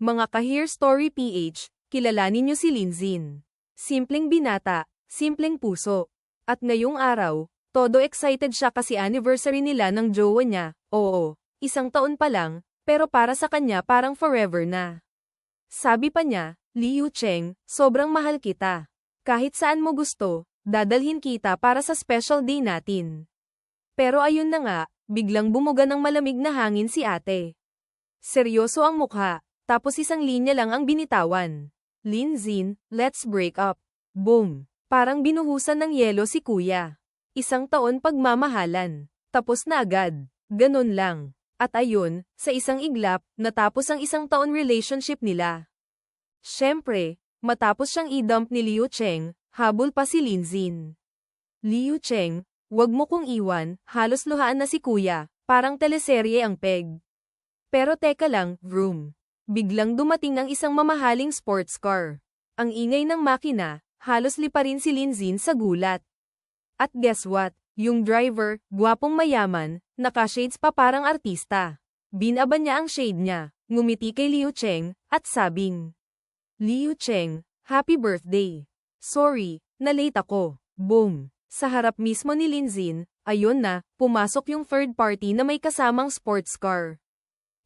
Mga ka-Here Story PH, kilalanin niyo si Linzin. Simpleng binata, simpleng puso. At ngayong araw, todo excited siya kasi anniversary nila ng jowa niya. Oo, 1 taon pa lang, pero para sa kanya parang forever na. Sabi pa niya, Liu Cheng, sobrang mahal kita. Kahit saan mo gusto, dadalhin kita para sa special day natin. Pero ayun na nga, biglang bumuga ng malamig na hangin si ate. Seryoso ang mukha, tapos isang linya lang ang binitawan. Linzin, let's break up. Boom! Parang binuhusan ng yelo si kuya. 1 taon pagmamahalan. Tapos na agad. Ganon lang. At ayun, sa isang iglap, natapos ang 1 taon relationship nila. Siyempre, matapos siyang i-dump ni Liu Cheng, habol pa si Linzin. Liu Cheng, wag mo kong iwan, halos luhaan na si kuya, parang teleserye ang peg. Pero teka lang, vroom. Biglang dumating ang isang mamahaling sports car. Ang ingay ng makina, halos liparin si Linzin sa gulat. At guess what? Yung driver, gwapong mayaman, naka-shades pa parang artista. Binaba niya ang shade niya, ngumiti kay Liu Cheng, at sabing, Liu Cheng, happy birthday. Sorry, na-late ako. Boom! Sa harap mismo ni Linzin, ayun na, pumasok yung third party na may kasamang sports car.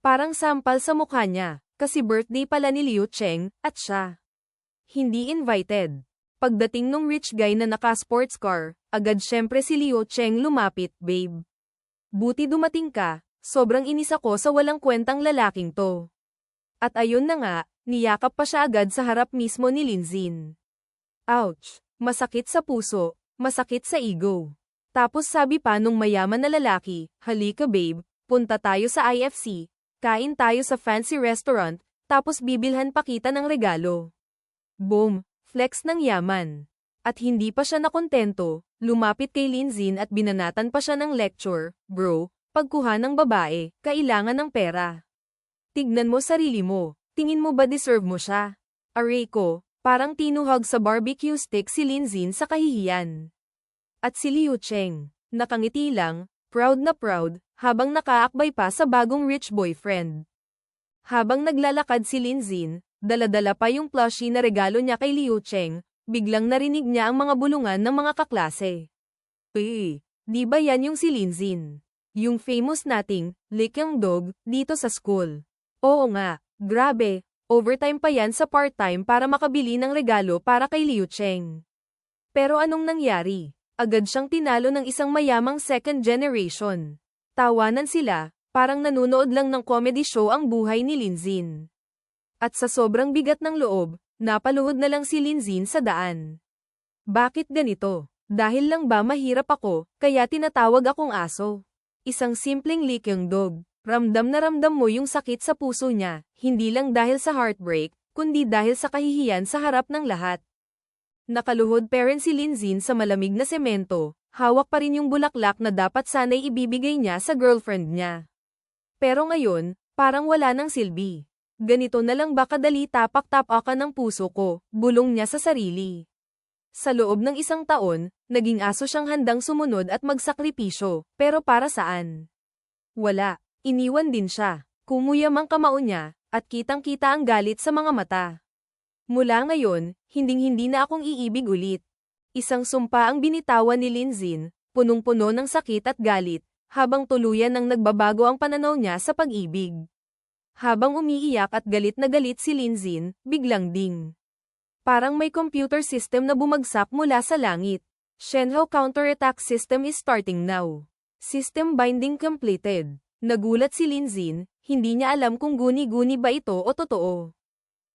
Parang sampal sa mukha niya, kasi birthday pala ni Liu Cheng, at siya. Hindi invited. Pagdating nung rich guy na naka-sports car, agad syempre si Liu Cheng lumapit, babe. Buti dumating ka, sobrang inis ako sa walang kwentang lalaking to. At ayun na nga, niyakap pa siya agad sa harap mismo ni Linzin. Ouch! Masakit sa puso, masakit sa ego. Tapos sabi pa nung mayaman na lalaki, halika babe, punta tayo sa IFC. Kain tayo sa fancy restaurant, tapos bibilhan pa kita ng regalo. Boom! Flex ng yaman. At hindi pa siya nakontento, lumapit kay Linzin at binanatan pa siya ng lecture, bro, pagkuha ng babae, kailangan ng pera. Tignan mo sarili mo, tingin mo ba deserve mo siya? Aray ko, parang tinuhag sa barbecue stick si Linzin sa kahihiyan. At si Liu Cheng, nakangiti lang, proud na proud, habang nakaakbay pa sa bagong rich boyfriend. Habang naglalakad si Linzin, dala-dala pa yung plushie na regalo niya kay Liu Cheng, biglang narinig niya ang mga bulungan ng mga kaklase. Di ba yan yung si Linzin? Yung famous nating, likyang dog, dito sa school. Oo nga, grabe, overtime pa yan sa part-time para makabili ng regalo para kay Liu Cheng. Pero anong nangyari? Agad siyang tinalo ng isang mayamang second generation. Tawanan sila, parang nanunood lang ng comedy show ang buhay ni Linzin. At sa sobrang bigat ng loob, napaluhod na lang si Linzin sa daan. Bakit ganito? Dahil lang ba mahirap ako, kaya tinatawag akong aso? Isang simpleng likyang dog, ramdam na ramdam mo yung sakit sa puso niya, hindi lang dahil sa heartbreak, kundi dahil sa kahihiyan sa harap ng lahat. Nakaluhod pa rin si Linzin sa malamig na semento, hawak pa rin yung bulaklak na dapat sana'y ibibigay niya sa girlfriend niya. Pero ngayon, parang wala nang silbi. Ganito na lang ba kadali tapak-tapakan ng puso ko, bulong niya sa sarili. Sa loob ng 1 taon, naging aso siyang handang sumunod at magsakripisyo, pero para saan? Wala, iniwan din siya. Kumuyam ang kamao niya, at kitang-kita ang galit sa mga mata. Mula ngayon, hinding-hindi na akong iibig ulit. Isang sumpa ang binitawan ni Linzin, punong-puno ng sakit at galit, habang tuluyan nang nagbabago ang pananaw niya sa pag-ibig. Habang umiiyak at galit na galit si Linzin, biglang ding. Parang may computer system na bumagsak mula sa langit. Shenhou counterattack system is starting now. System binding completed. Nagulat si Linzin, hindi niya alam kung guni-guni ba ito o totoo.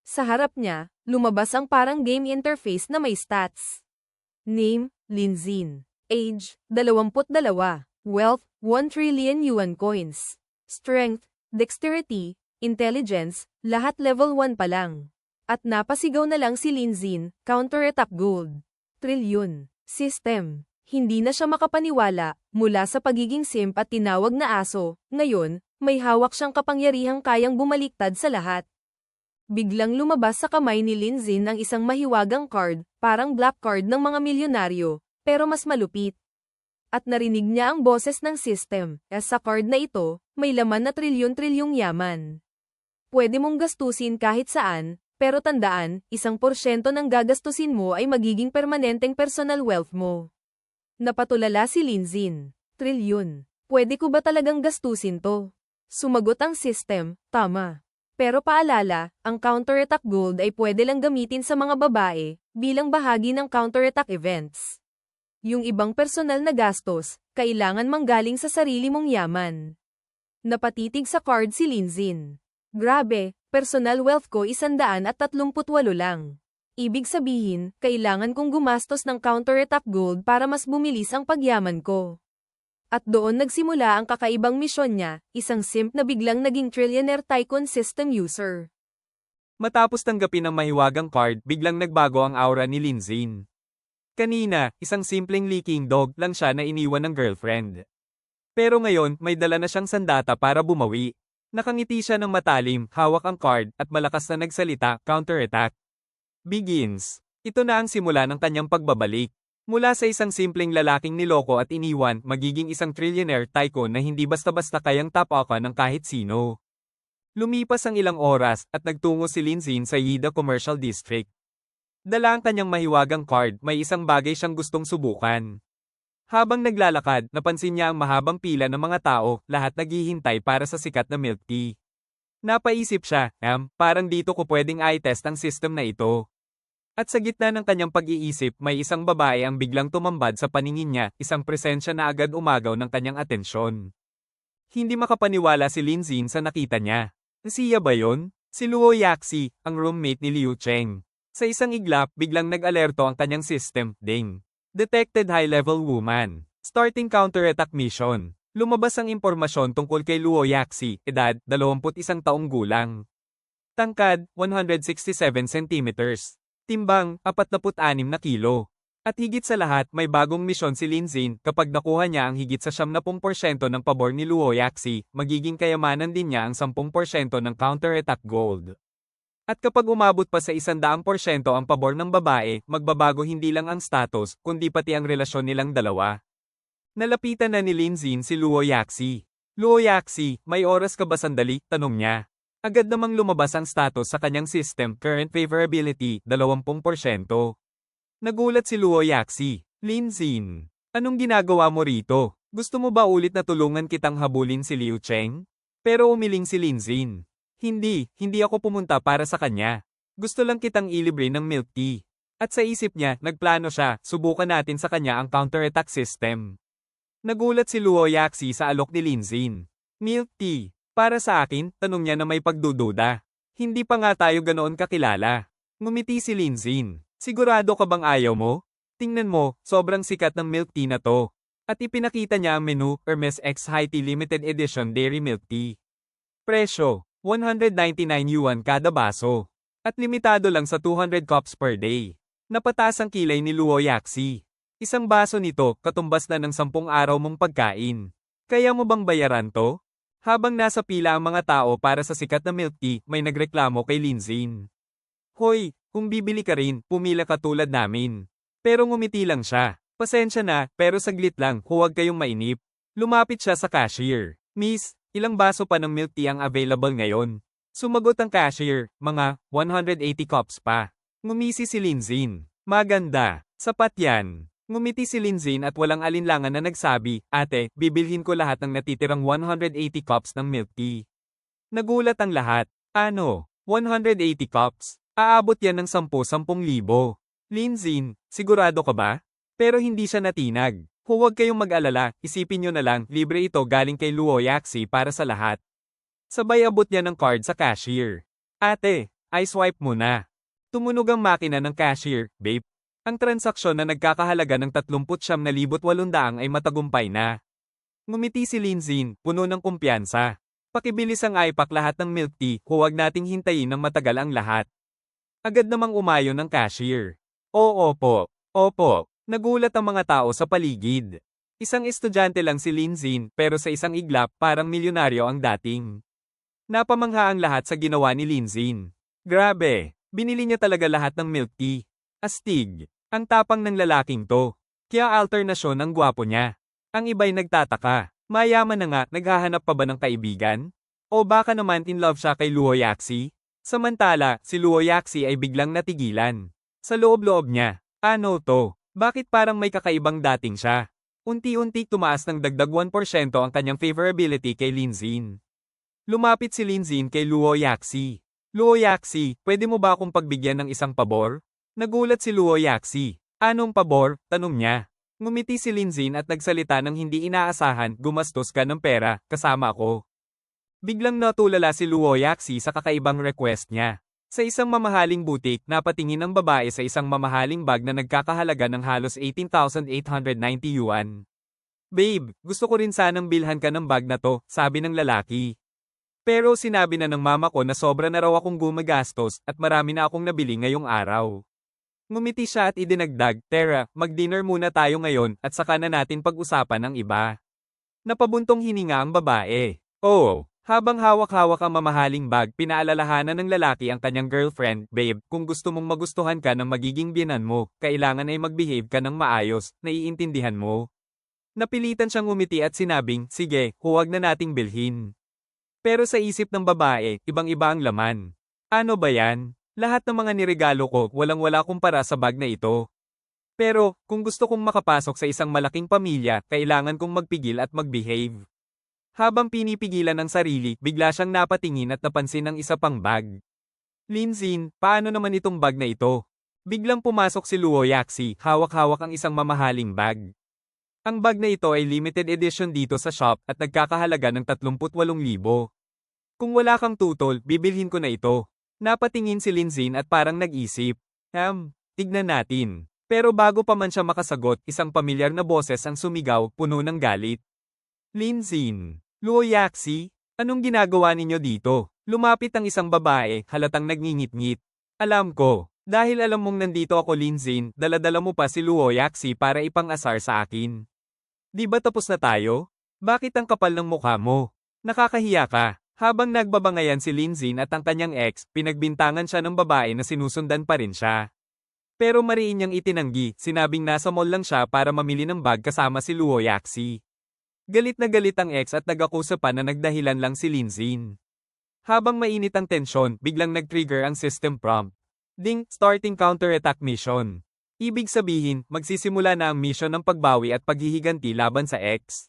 Sa harap niya, lumabas ang parang game interface na may stats. Name, Linzin. Age, 22. Wealth, 1 trillion yuan coins. Strength, dexterity, intelligence, lahat level 1 pa lang. At napasigaw na lang si Linzin, counterattack gold. Trillion. System. Hindi na siya makapaniwala, mula sa pagiging simp at tinawag na aso, ngayon, may hawak siyang kapangyarihang kayang bumaliktad sa lahat. Biglang lumabas sa kamay ni Linzin ang isang mahiwagang card, parang black card ng mga milyonaryo, pero mas malupit. At narinig niya ang boses ng system, sa card na ito, may laman na trilyon-trilyong yaman. Pwede mong gastusin kahit saan, pero tandaan, 1% ng gagastusin mo ay magiging permanenteng personal wealth mo. Napatulala si Linzin. Trilyon. Pwede ko ba talagang gastusin to? Sumagot ang system, tama. Pero paalala, ang counterattack gold ay pwede lang gamitin sa mga babae, bilang bahagi ng counterattack events. Yung ibang personal na gastos, kailangan manggaling sa sarili mong yaman. Napatitig sa card si Linzin. Grabe, personal wealth ko 138 lang. Ibig sabihin, kailangan kong gumastos ng counterattack gold para mas bumilis ang pagyaman ko. At doon nagsimula ang kakaibang misyon niya, isang simp na biglang naging trillionaire tycoon system user. Matapos tanggapin ang mahiwagang card, biglang nagbago ang aura ni Linzin. Kanina, isang simpleng leaking dog lang siya na iniwan ng girlfriend. Pero ngayon, may dala na siyang sandata para bumawi. Nakangiti siya ng matalim, hawak ang card, at malakas na nagsalita, counterattack. Begins. Ito na ang simula ng kanyang pagbabalik. Mula sa isang simpleng lalaking niloko at iniwan, magiging isang trillionaire tycoon na hindi basta-basta kayang tapakan ng kahit sino. Lumipas ang ilang oras, at nagtungo si Linzin sa Yida Commercial District. Dala ang kanyang mahiwagang card, may isang bagay siyang gustong subukan. Habang naglalakad, napansin niya ang mahabang pila ng mga tao, lahat naghihintay para sa sikat na milk tea. Napaisip siya, parang dito ko pwedeng i-test ang system na ito. At sa gitna ng kanyang pag-iisip, may isang babae ang biglang tumambad sa paningin niya, isang presensya na agad umagaw ng kanyang atensyon. Hindi makapaniwala si Linzin sa nakita niya. Siya ba yun? Si Luo Yaxi, ang roommate ni Liu Cheng. Sa isang iglap, biglang nag-alerto ang kanyang system, ding. Detected high-level woman. Starting counterattack mission. Lumabas ang impormasyon tungkol kay Luo Yaxi, edad, 21 taong gulang. Tangkad, 167 centimeters. Timbang, 46 na kilo. At higit sa lahat, may bagong misyon si Linzin, kapag nakuha niya ang higit sa 70% ng pabor ni Luo Yaxi, magiging kayamanan din niya ang 10% ng counterattack gold. At kapag umabot pa sa 100% ang pabor ng babae, magbabago hindi lang ang status, kundi pati ang relasyon nilang dalawa. Nalapitan na ni Linzin si Luo Yaxi. Luo Yaxi, may oras ka ba sandali? Tanong niya. Agad namang lumabas ang status sa kanyang system, current favorability, 20%. Nagulat si Luo Yaxi. Linzin, anong ginagawa mo rito? Gusto mo ba ulit na tulungan kitang habulin si Liu Cheng? Pero umiling si Linzin. Hindi ako pumunta para sa kanya. Gusto lang kitang ilibre ng milk tea. At sa isip niya, nagplano siya, subukan natin sa kanya ang counterattack system. Nagulat si Luo Yaxi sa alok ni Linzin. Milk tea. Para sa akin, tanong niya na may pagdududa. Hindi pa nga tayo ganoon kakilala. Ngumiti si Linzin. Sigurado ka bang ayaw mo? Tingnan mo, sobrang sikat ng milk tea na to. At ipinakita niya ang menu, Hermes X High Tea Limited Edition Dairy Milk Tea. Presyo. 199 yuan kada baso. At limitado lang sa 200 cups per day. Napataas ang kilay ni Luo Yaxi. Isang baso nito, katumbas na ng 10 araw mong pagkain. Kaya mo bang bayaran to? Habang nasa pila ang mga tao para sa sikat na milk tea, may nagreklamo kay Linzin. Hoy, kung bibili ka rin, pumila ka tulad namin. Pero ngumiti lang siya. Pasensya na, pero saglit lang, huwag kayong mainip. Lumapit siya sa cashier. Miss, ilang baso pa ng milk tea ang available ngayon? Sumagot ang cashier, mga 180 cups pa. Ngumisi si Linzin. Maganda. Sapat yan. Ngumiti si Linzin at walang alinlangan na nagsabi, ate, bibilhin ko lahat ng natitirang 180 cups ng milk tea. Nagulat ang lahat. Ano? 180 cups? Aabot yan ng 10,000. Linzin, sigurado ka ba? Pero hindi siya natinag. Huwag kayong mag-alala, isipin nyo na lang, libre ito galing kay Luo Yaxi para sa lahat. Sabay abot niya ng card sa cashier. Ate, i-swipe mo na. Tumunog ang makina ng cashier, babe. Ang transaksyon na nagkakahalaga ng 39,800 ay matagumpay na. Ngumiti si Linzin, puno ng kumpiyansa. Pakibilis ang ipak lahat ng milk tea, huwag nating hintayin ng matagal ang lahat. Agad namang umayon ng cashier. Oo po. Opo. Nagulat ang mga tao sa paligid. Isang estudyante lang si Linzin, pero sa isang iglap, parang milyonaryo ang dating. Napamangha ang lahat sa ginawa ni Linzin. Grabe, binili niya talaga lahat ng milk tea. Astig, ang tapang ng lalaking to. Kaya alternasyon ang gwapo niya. Ang iba'y nagtataka. Mayaman na nga, naghahanap pa ba ng kaibigan? O baka naman in love siya kay Luo Yaxi? Samantala, si Luo Yaxi ay biglang natigilan. Sa loob-loob niya, ano to? Bakit parang may kakaibang dating siya? Unti-unti tumaas ng dagdag 1% ang kanyang favorability kay Linzin. Lumapit si Linzin kay Luo Yaxi. Luo Yaxi, pwede mo ba akong pagbigyan ng isang pabor? Nagulat si Luo Yaxi. Anong pabor? Tanong niya. Ngumiti si Linzin at nagsalita ng hindi inaasahan, gumastos ka ng pera, kasama ko. Biglang natulala si Luo Yaxi sa kakaibang request niya. Sa isang mamahaling butik, napatingin ang babae sa isang mamahaling bag na nagkakahalaga ng halos 18,890 yuan. Babe, gusto ko rin sanang bilhan ka ng bag na to, sabi ng lalaki. Pero sinabi na ng mama ko na sobra na raw akong gumagastos at marami na akong nabili ngayong araw. Ngumiti siya at idinagdag, Tara, mag-dinner muna tayo ngayon at saka na natin pag-usapan ang iba. Napabuntong hininga ang babae. Oh. Habang hawak-hawak ang mamahaling bag, pinaalalahanan ng lalaki ang kanyang girlfriend, Babe, kung gusto mong magustuhan ka ng magiging biyenan mo, kailangan ay mag-behave ka ng maayos, naiintindihan mo. Napilitan siyang umiti at sinabing, sige, huwag na nating bilhin. Pero sa isip ng babae, ibang-iba ang laman. Ano ba yan? Lahat ng mga niregalo ko, walang-wala kumpara sa bag na ito. Pero, kung gusto kong makapasok sa isang malaking pamilya, kailangan kong magpigil at mag-behave. Habang pinipigilan ang sarili, bigla siyang napatingin at napansin ang isa pang bag. Linzin, paano naman itong bag na ito? Biglang pumasok si Luo Yaxi, hawak-hawak ang isang mamahaling bag. Ang bag na ito ay limited edition dito sa shop at nagkakahalaga ng 38,000. Kung wala kang tutol, bibilhin ko na ito. Napatingin si Linzin at parang nag-isip. Tignan natin. Pero bago pa man siya makasagot, isang pamilyar na boses ang sumigaw, puno ng galit. Linzin, Luo Yaxi, anong ginagawa ninyo dito? Lumapit ang isang babae, halatang nagngingit-ngit. Alam ko, dahil alam mong nandito ako Linzin, dala-dala mo pa si Luo Yaxi para ipang-asar sa akin. Di ba tapos na tayo? Bakit ang kapal ng mukha mo? Nakakahiya ka. Habang nagbabangayan si Linzin at ang kanyang ex, pinagbintangan siya ng babae na sinusundan pa rin siya. Pero mariin niyang itinanggi, sinabing nasa mall lang siya para mamili ng bag kasama si Luo Yaxi. Galit na galit ang ex at nag-akusa pa na nagdahilan lang si Linzin. Habang mainit ang tensyon, biglang nag-trigger ang system prompt. Ding, starting counterattack mission. Ibig sabihin, magsisimula na ang mission ng pagbawi at paghihiganti laban sa ex.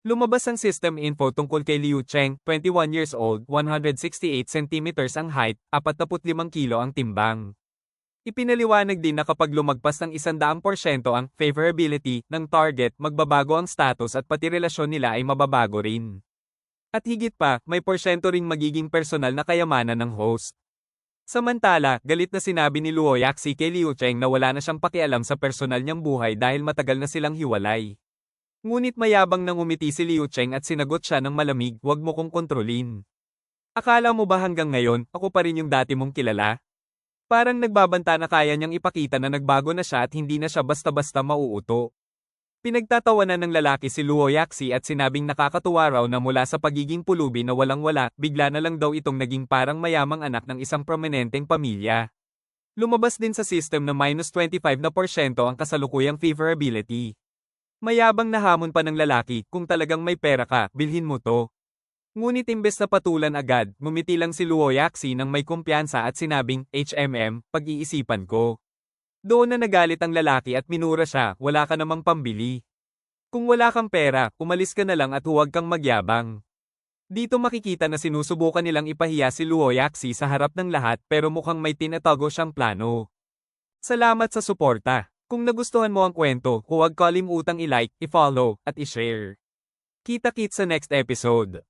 Lumabas ang system info tungkol kay Liu Cheng, 21 years old, 168 centimeters ang height, 45 kilo ang timbang. Ipinaliwanag din na kapag lumagpas ng 100% ang favorability ng target, magbabago ang status at pati relasyon nila ay mababago rin. At higit pa, may porsyento ring magiging personal na kayamanan ng host. Samantala, galit na sinabi ni Luo Yaxi kay Liu Cheng na wala na siyang pakialam sa personal niyang buhay dahil matagal na silang hiwalay. Ngunit mayabang nang umiti si Liu Cheng at sinagot siya ng malamig, wag mo kong kontrolin. Akala mo ba hanggang ngayon, ako pa rin yung dati mong kilala? Parang nagbabanta na kaya niyang ipakita na nagbago na siya at hindi na siya basta-basta mauuto. Pinagtatawanan ng lalaki si Luo Yaxi at sinabing nakakatuwa raw na mula sa pagiging pulubi na walang-wala, bigla na lang daw itong naging parang mayamang anak ng isang prominenteng pamilya. Lumabas din sa system na -25% ang kasalukuyang favorability. Mayabang na hamon pa ng lalaki, kung talagang may pera ka, bilhin mo to. Ngunit imbes na patulan agad, ngumiti lang si Luo Yaxi nang may kumpiyansa at sinabing, pag-iisipan ko. Doon na nagalit ang lalaki at minura siya, wala ka namang pambili. Kung wala kang pera, umalis ka na lang at huwag kang magyabang. Dito makikita na sinusubukan nilang ipahiya si Luo Yaxi sa harap ng lahat pero mukhang may tinatago siyang plano. Salamat sa suporta. Kung nagustuhan mo ang kwento, huwag kalimutang i-like, i-follow, at i-share. Kita-kits sa next episode.